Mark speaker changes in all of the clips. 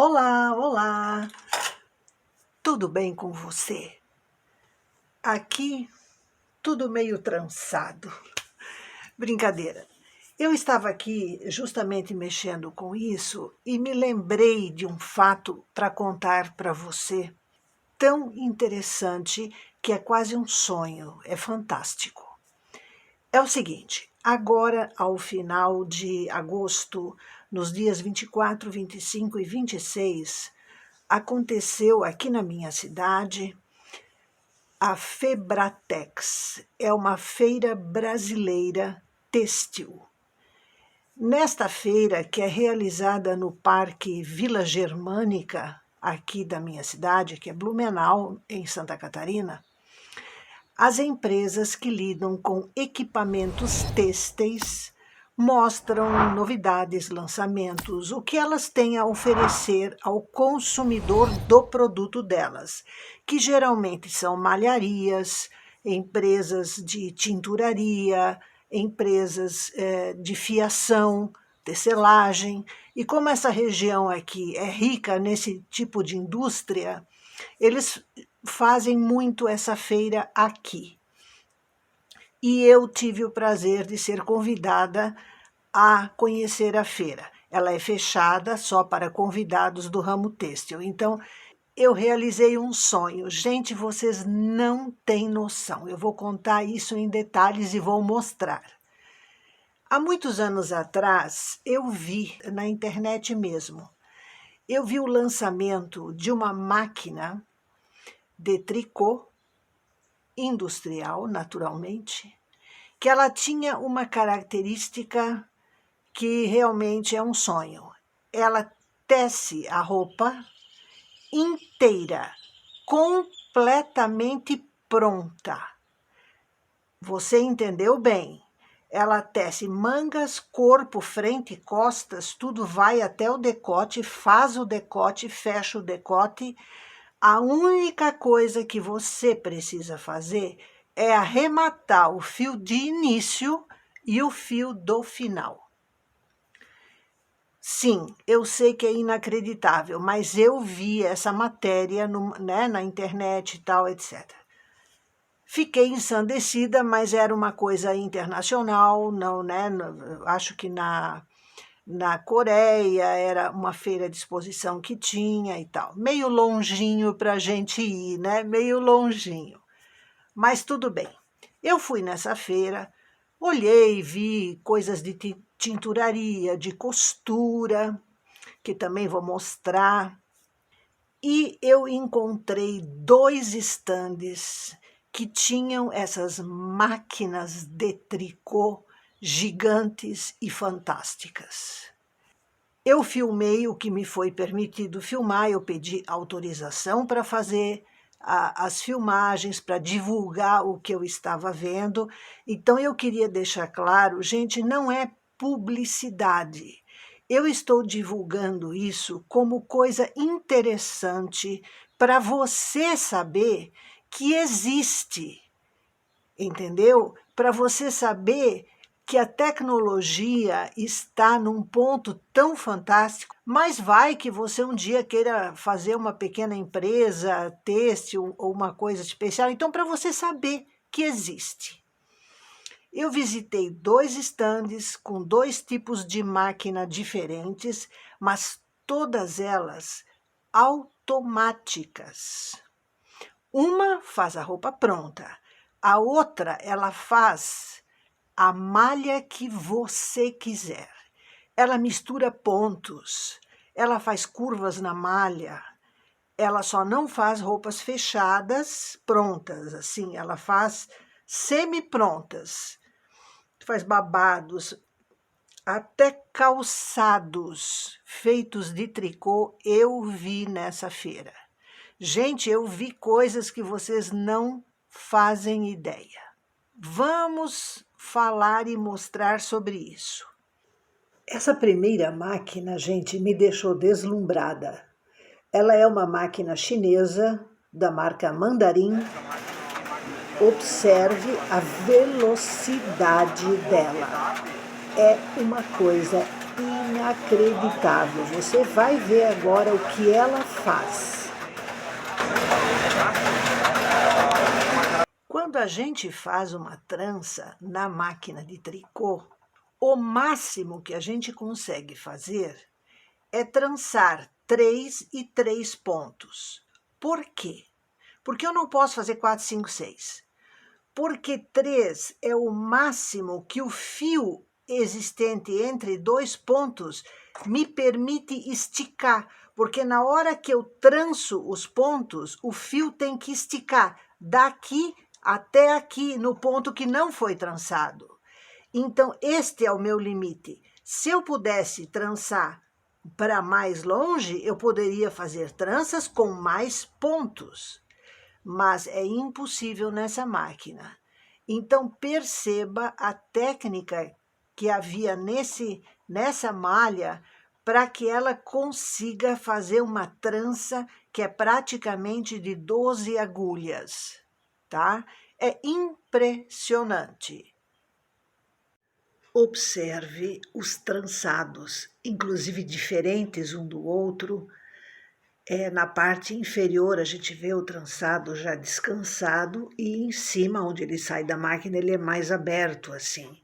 Speaker 1: Olá, olá! Tudo bem com você? Aqui, tudo meio trançado. Brincadeira. Eu estava aqui justamente mexendo com isso e me lembrei de um fato para contar para você, tão interessante que é quase um sonho, é fantástico. É o seguinte, agora ao final de agosto, nos dias 24, 25 e 26, aconteceu aqui na minha cidade a Febratex, é uma feira brasileira têxtil. Nesta feira, que é realizada no Parque Vila Germânica, aqui da minha cidade, que é Blumenau, em Santa Catarina, as empresas que lidam com equipamentos têxteis mostram novidades, lançamentos, o que elas têm a oferecer ao consumidor do produto delas, que geralmente são malharias, empresas de tinturaria, empresas de fiação, tecelagem. E como essa região aqui é rica nesse tipo de indústria, eles fazem muito essa feira aqui. E eu tive o prazer de ser convidada a conhecer a feira. Ela é fechada só para convidados do ramo têxtil. Então, eu realizei um sonho. Gente, vocês não têm noção. Eu vou contar isso em detalhes e vou mostrar. Há muitos anos atrás, eu vi na internet mesmo, eu vi o lançamento de uma máquina de tricô industrial, naturalmente, que ela tinha uma característica que realmente é um sonho. Ela tece a roupa inteira, completamente pronta. Você entendeu bem? Ela tece mangas, corpo, frente, costas, tudo vai até o decote, faz o decote, fecha o decote. A única coisa que você precisa fazer é arrematar o fio de início e o fio do final. Sim, eu sei que é inacreditável, mas eu vi essa matéria na internet e tal, etc. Fiquei ensandecida, mas era uma coisa internacional, não, acho que na Coreia, era uma feira de exposição que tinha e tal. Meio longinho para a gente ir, né? Meio longinho. Mas tudo bem. Eu fui nessa feira, olhei, vi coisas de tinturaria, de costura, que também vou mostrar. E eu encontrei 2 estandes que tinham essas máquinas de tricô gigantes e fantásticas. Eu filmei o que me foi permitido filmar, eu pedi autorização para fazer as filmagens, para divulgar o que eu estava vendo. Então eu queria deixar claro, gente, não é publicidade. Eu estou divulgando isso como coisa interessante para você saber que existe, entendeu? Para você saber que a tecnologia está num ponto tão fantástico, mas vai que você um dia queira fazer uma pequena empresa têxtil ou uma coisa especial, então para você saber que existe. Eu visitei 2 estandes com 2 tipos de máquina diferentes, mas todas elas automáticas. Uma faz a roupa pronta, a outra ela faz a malha que você quiser. Ela mistura pontos, ela faz curvas na malha, ela só não faz roupas fechadas, prontas, assim, ela faz semi-prontas, faz babados, até calçados feitos de tricô eu vi nessa feira. Gente, eu vi coisas que vocês não fazem ideia. Vamos falar e mostrar sobre isso. Essa primeira máquina, gente, me deixou deslumbrada. Ela é uma máquina chinesa da marca Mandarim. Observe a velocidade dela. É uma coisa inacreditável. Você vai ver agora o que ela faz. Quando a gente faz uma trança na máquina de tricô, o máximo que a gente consegue fazer é trançar 3 e 3 pontos. Por quê? Porque eu não posso fazer 4, 5, 6. Porque 3 é o máximo que o fio existente entre 2 pontos me permite esticar. Porque na hora que eu tranço os pontos, o fio tem que esticar daqui até aqui, no ponto que não foi trançado. Então, este é o meu limite. Se eu pudesse trançar para mais longe, eu poderia fazer tranças com mais pontos. Mas é impossível nessa máquina. Então, perceba a técnica que havia nessa malha para que ela consiga fazer uma trança que é praticamente de 12 agulhas, tá? É impressionante. Observe os trançados, inclusive diferentes um do outro. Na parte inferior a gente vê o trançado já descansado e em cima, onde ele sai da máquina, ele é mais aberto assim.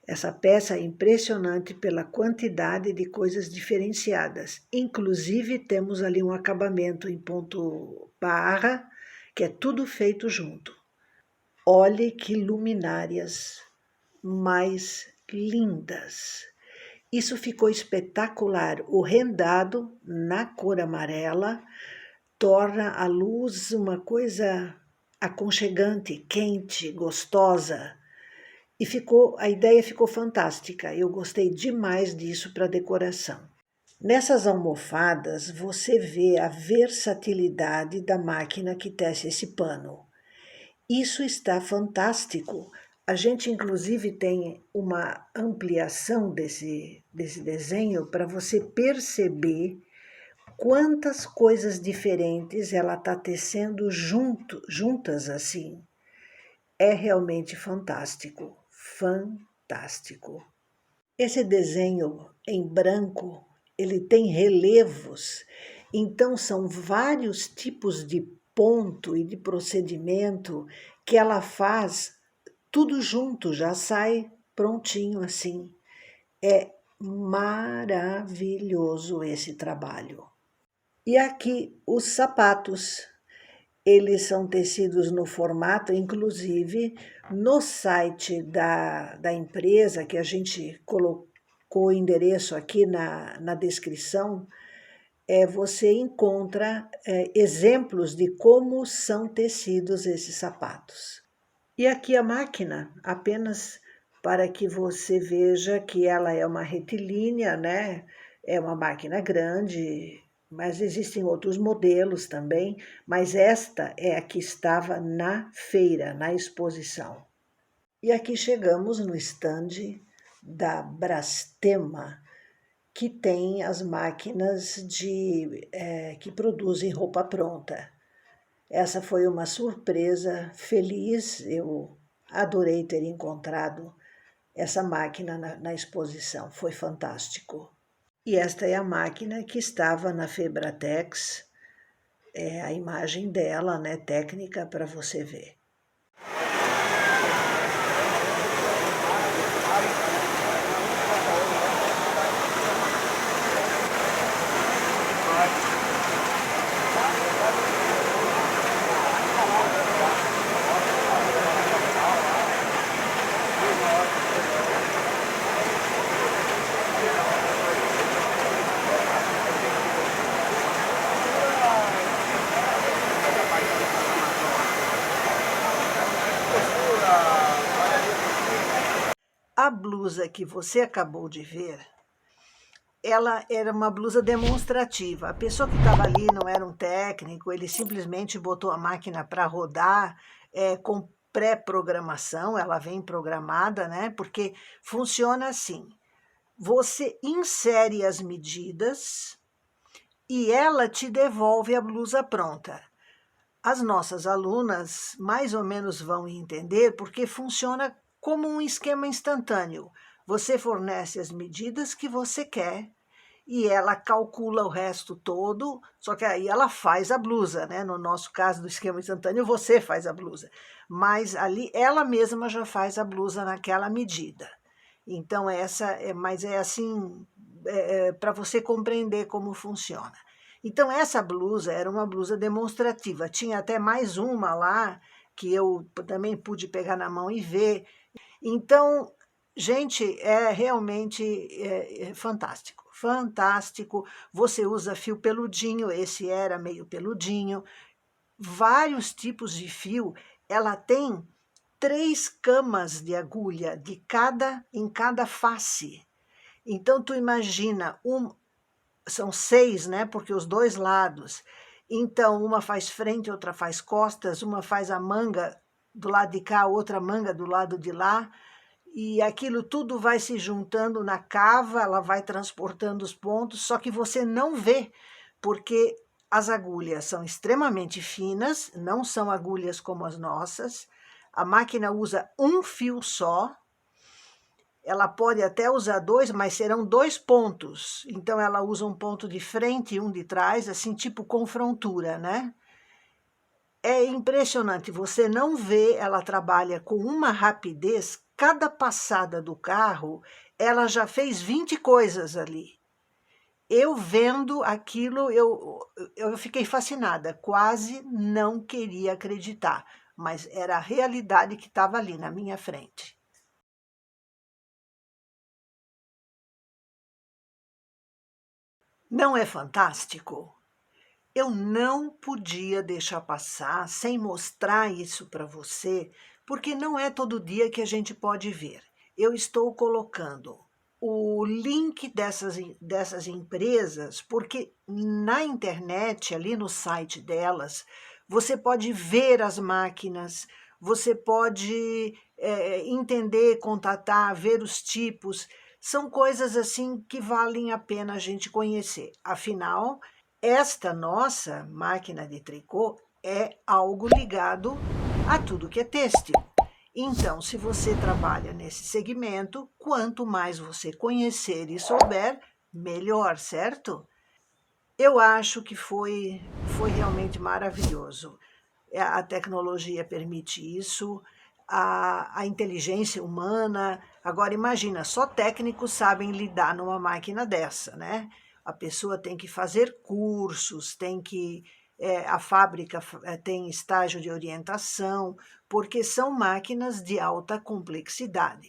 Speaker 1: Essa peça é impressionante pela quantidade de coisas diferenciadas. Inclusive temos ali um acabamento em ponto barra, que é tudo feito junto. Olhe que luminárias mais lindas! Isso ficou espetacular. O rendado na cor amarela torna a luz uma coisa aconchegante, quente, gostosa. E a ideia ficou fantástica. Eu gostei demais disso para decoração. Nessas almofadas você vê a versatilidade da máquina que tece esse pano. Isso está fantástico. A gente, inclusive, tem uma ampliação desse desenho para você perceber quantas coisas diferentes ela está tecendo juntas assim. É realmente fantástico, fantástico. Esse desenho em branco, ele tem relevos, então são vários tipos de ponto e de procedimento que ela faz tudo junto, já sai prontinho assim. É maravilhoso esse trabalho. E aqui os sapatos, eles são tecidos no formato, inclusive no site da empresa, que a gente colocou o endereço aqui na descrição, você encontra exemplos de como são tecidos esses sapatos. E aqui a máquina, apenas para que você veja que ela é uma retilínea, né? É uma máquina grande, mas existem outros modelos também, mas esta é a que estava na feira, na exposição. E aqui chegamos no stand da Brastema, que tem as máquinas que produzem roupa pronta. Essa foi uma surpresa feliz, eu adorei ter encontrado essa máquina na exposição, foi fantástico. E esta é a máquina que estava na Febratex, a imagem dela, né, técnica, para você ver. A blusa que você acabou de ver, ela era uma blusa demonstrativa. A pessoa que estava ali não era um técnico, ele simplesmente botou a máquina para rodar com pré-programação, ela vem programada, né? Porque funciona assim, você insere as medidas e ela te devolve a blusa pronta. As nossas alunas mais ou menos vão entender porque funciona como um esquema instantâneo. Você fornece as medidas que você quer e ela calcula o resto todo, só que aí ela faz a blusa, né? No nosso caso do esquema instantâneo, você faz a blusa, mas ali ela mesma já faz a blusa naquela medida. Então mas é assim, para você compreender como funciona. Então essa blusa era uma blusa demonstrativa, tinha até mais uma lá, que eu também pude pegar na mão e ver. Então, gente, é realmente fantástico, fantástico. Você usa fio peludinho, esse era meio peludinho, vários tipos de fio. Ela tem 3 camas de agulha em cada face. Então, tu imagina, são 6, né? Porque os 2 lados. Então, uma faz frente, outra faz costas, uma faz a manga do lado de cá, outra manga do lado de lá, e aquilo tudo vai se juntando na cava, ela vai transportando os pontos, só que você não vê, porque as agulhas são extremamente finas, não são agulhas como as nossas, a máquina usa um fio só, ela pode até usar 2, mas serão 2 pontos, então ela usa um ponto de frente e um de trás, assim, tipo confrontura, né? É impressionante, você não vê, ela trabalha com uma rapidez, cada passada do carro, ela já fez 20 coisas ali. Eu vendo aquilo, eu fiquei fascinada, quase não queria acreditar, mas era a realidade que estava ali na minha frente. Não é fantástico? Eu não podia deixar passar sem mostrar isso para você, porque não é todo dia que a gente pode ver. Eu estou colocando o link dessas empresas, porque na internet, ali no site delas, você pode ver as máquinas, você pode entender, contatar, ver os tipos. São coisas assim que valem a pena a gente conhecer. Afinal, esta nossa máquina de tricô é algo ligado a tudo que é têxtil. Então, se você trabalha nesse segmento, quanto mais você conhecer e souber, melhor, certo? Eu acho que foi realmente maravilhoso. A tecnologia permite isso, a inteligência humana. Agora, imagina, só técnicos sabem lidar numa máquina dessa, né? A pessoa tem que fazer cursos, a fábrica tem estágio de orientação, porque são máquinas de alta complexidade.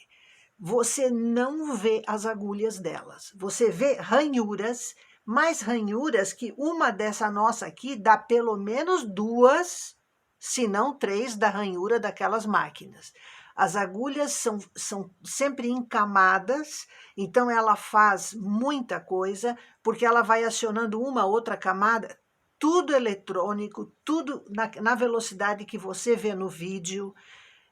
Speaker 1: Você não vê as agulhas delas, você vê ranhuras, mais ranhuras que uma dessa nossa aqui dá pelo menos 2, se não 3, da ranhura daquelas máquinas. As agulhas são sempre encamadas, então ela faz muita coisa, porque ela vai acionando uma outra camada, tudo eletrônico, tudo na velocidade que você vê no vídeo.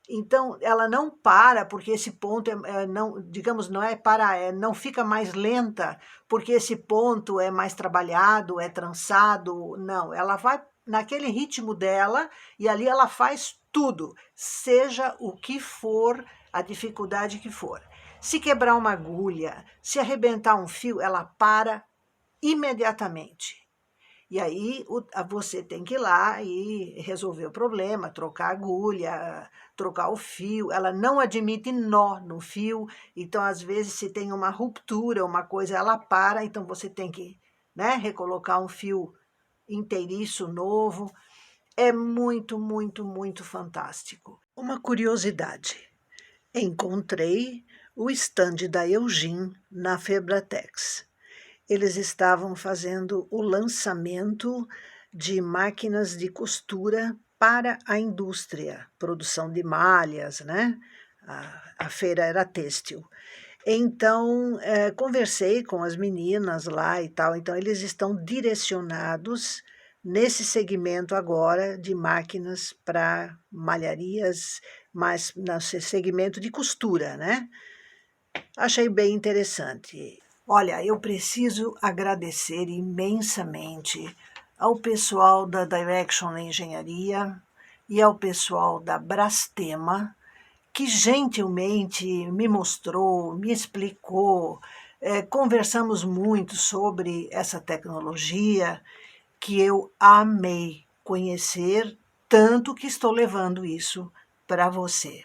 Speaker 1: Então, ela não para, porque esse ponto, não, digamos, não é parar, não fica mais lenta, porque esse ponto é mais trabalhado, é trançado, não. Ela vai naquele ritmo dela e ali ela faz tudo, seja o que for, a dificuldade que for. Se quebrar uma agulha, se arrebentar um fio, ela para imediatamente. E aí você tem que ir lá e resolver o problema, trocar a agulha, trocar o fio. Ela não admite nó no fio, então às vezes se tem uma ruptura, uma coisa, ela para, então você tem que, né, recolocar um fio inteiriço novo. É muito, muito, muito fantástico. Uma curiosidade, encontrei o stand da Eugin na Febratex. Eles estavam fazendo o lançamento de máquinas de costura para a indústria, produção de malhas, né? A feira era têxtil. Então, conversei com as meninas lá e tal, então eles estão direcionados nesse segmento agora de máquinas para malharias, mas nesse segmento de costura, né? Achei bem interessante. Olha, eu preciso agradecer imensamente ao pessoal da Direction Engenharia e ao pessoal da Brastema, que gentilmente me mostrou, me explicou, conversamos muito sobre essa tecnologia que eu amei conhecer, tanto que estou levando isso para você.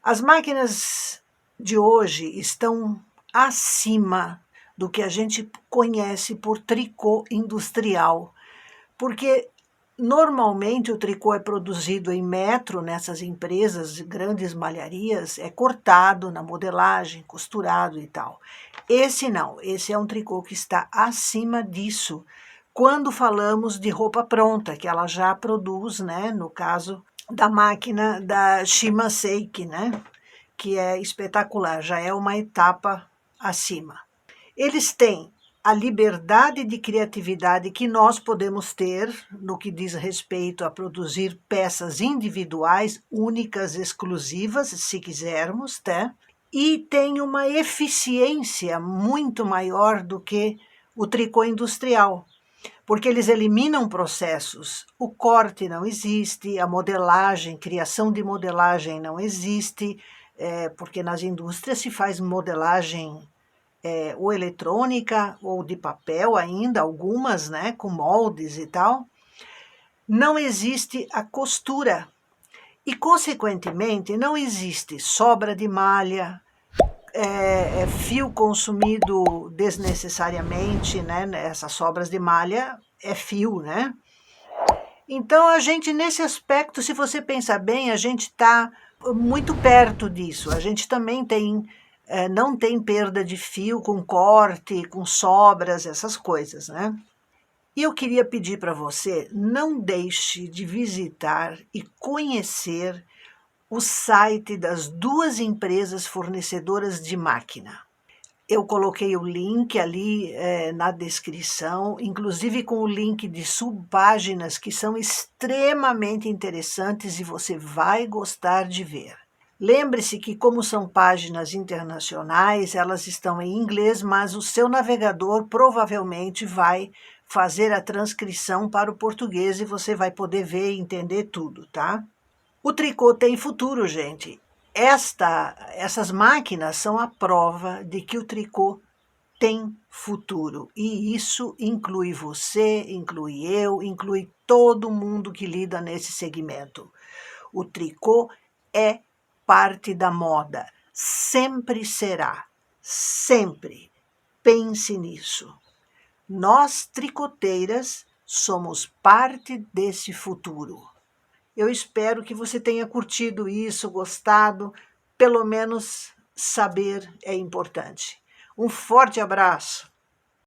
Speaker 1: As máquinas de hoje estão acima do que a gente conhece por tricô industrial, porque normalmente o tricô é produzido em metro nessas empresas, grandes malharias, é cortado na modelagem, costurado e tal. Esse não, esse é um tricô que está acima disso. Quando falamos de roupa pronta, que ela já produz, né, no caso da máquina da Shimaseki, né, que é espetacular, já é uma etapa acima. Eles têm a liberdade de criatividade que nós podemos ter no que diz respeito a produzir peças individuais, únicas, exclusivas, se quisermos, tá? E tem uma eficiência muito maior do que o tricô industrial, porque eles eliminam processos. O corte não existe, a modelagem, criação de modelagem não existe, porque nas indústrias se faz modelagem ou eletrônica ou de papel ainda, algumas, né, com moldes e tal. Não existe a costura e, consequentemente, não existe sobra de malha, fio consumido desnecessariamente, né? Essas sobras de malha é fio, né? Então, a gente, nesse aspecto, se você pensar bem, a gente está muito perto disso. A gente também não tem perda de fio com corte, com sobras, essas coisas, né? E eu queria pedir para você, não deixe de visitar e conhecer o site das duas empresas fornecedoras de máquina. Eu coloquei o link ali na descrição, inclusive com o link de subpáginas que são extremamente interessantes e você vai gostar de ver. Lembre-se que, como são páginas internacionais, elas estão em inglês, mas o seu navegador provavelmente vai fazer a transcrição para o português e você vai poder ver e entender tudo, tá? O tricô tem futuro, gente. Essas máquinas são a prova de que o tricô tem futuro. E isso inclui você, inclui eu, inclui todo mundo que lida nesse segmento. O tricô é parte da moda. Sempre será. Sempre. Pense nisso. Nós, tricoteiras, somos parte desse futuro. Eu espero que você tenha curtido isso, gostado. Pelo menos saber é importante. Um forte abraço.